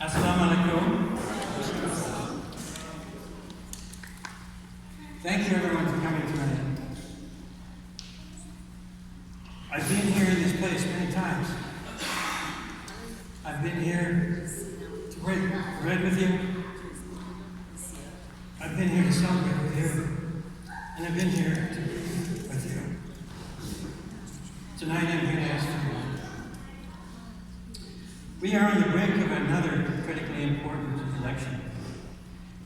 Assalamu alaikum. Thank you everyone for coming tonight. I've been here in this place many times. I've been here to break bread with you. I've been here to celebrate with you. And I've been here to be with you. Tonight I'm here to ask for you. We are on the brink of another critically important election.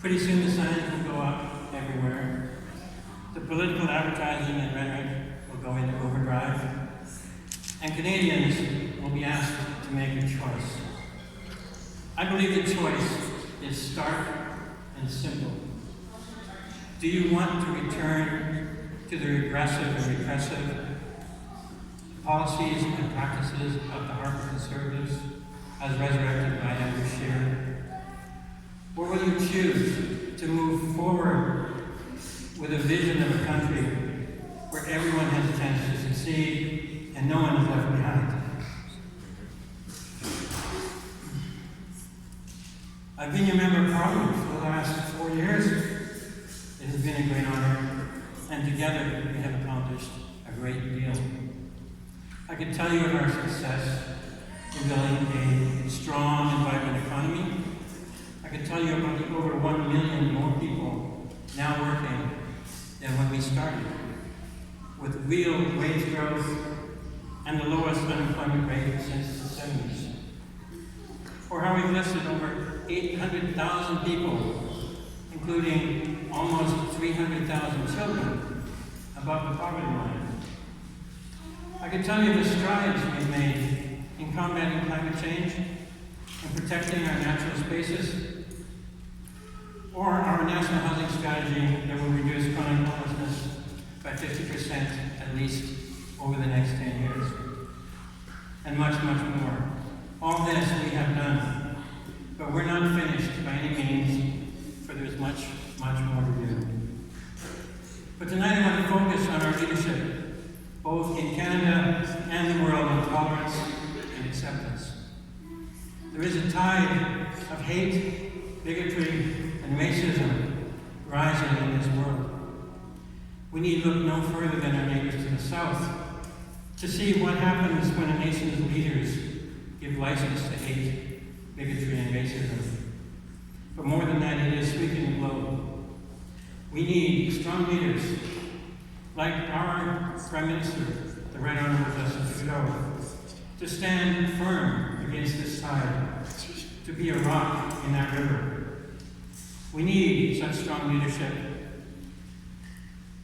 Pretty soon the signs will go up everywhere. The political advertising and rhetoric will go into overdrive. And Canadians will be asked to make a choice. I believe the choice is stark and simple. Do you want to return to the regressive and repressive policies and practices of the Harper Conservatives as resurrected by Andrew Scheer? Or will you choose to move forward with a vision of a country where everyone has a chance to succeed and no one is left behind? I've been your member of Parliament for the last 4 years. It has been a great honor, and together we have accomplished a great deal. I can tell you of our success in building a strong and vibrant economy. I can tell you about the over 1 million more people now working than when we started, with real wage growth and the lowest unemployment rate since the 70s. Or how we've lifted over 800,000 people, including almost 300,000 children, above the poverty line. I can tell you the strides we've made in combating climate change and protecting our natural spaces, or our national housing strategy that will reduce chronic homelessness by 50% at least over the next 10 years, and much, much more. All this we have done, but we're not finished by any means, for there's much, much more to do. But tonight I want to focus on our leadership, both in Canada and the world, on tolerance and acceptance. There is a tide of hate, bigotry, and racism rising in this world. We need look no further than our neighbors to the south to see what happens when a nation's leaders give license to hate, bigotry, and racism. But more than that, it is sweeping the globe. We need strong leaders, like our Prime Minister, the Right Honourable Justin Trudeau, to stand firm against this tide, to be a rock in that river. We need such strong leadership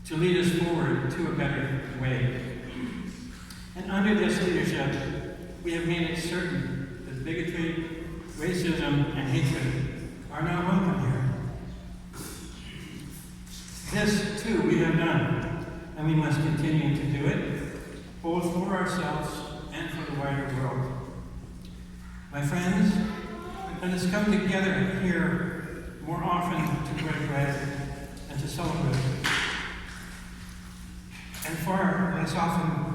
to lead us forward to a better way. And under this leadership, we have made it certain that bigotry, racism, and hatred are not welcome here. This, too, we have done, and we must continue to do it, both for ourselves and for the wider world. My friends, let us come together here more often to break bread and to celebrate, and far less often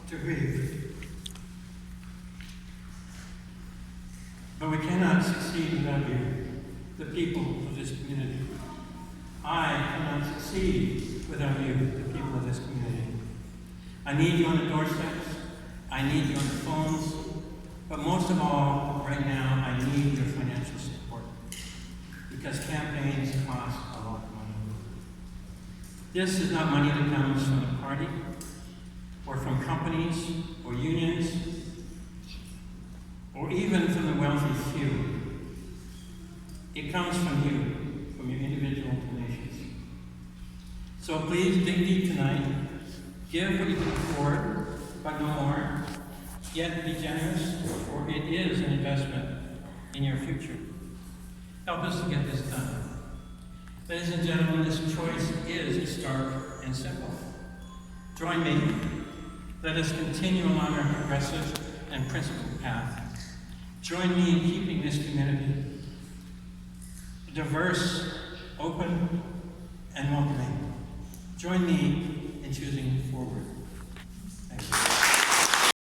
to grieve. But we cannot succeed without you, the people of this community. I cannot succeed without you, the people of this community. I need you on the doorsteps. I need you on the phones. But most of all, right now, I need your financial support, because campaigns cost a lot of money. This is not money that comes from the party, or from companies, or unions, or even from the wealthy few. It comes from you, from your individual donations. So please dig deep tonight. Give what you can afford, but no more. Yet be generous, for it is an investment in your future. Help us to get this done. Ladies and gentlemen, this choice is stark and simple. Join me. Let us continue along our progressive and principled path. Join me in keeping this community diverse, open, and welcoming. Join me in choosing forward. Thank you.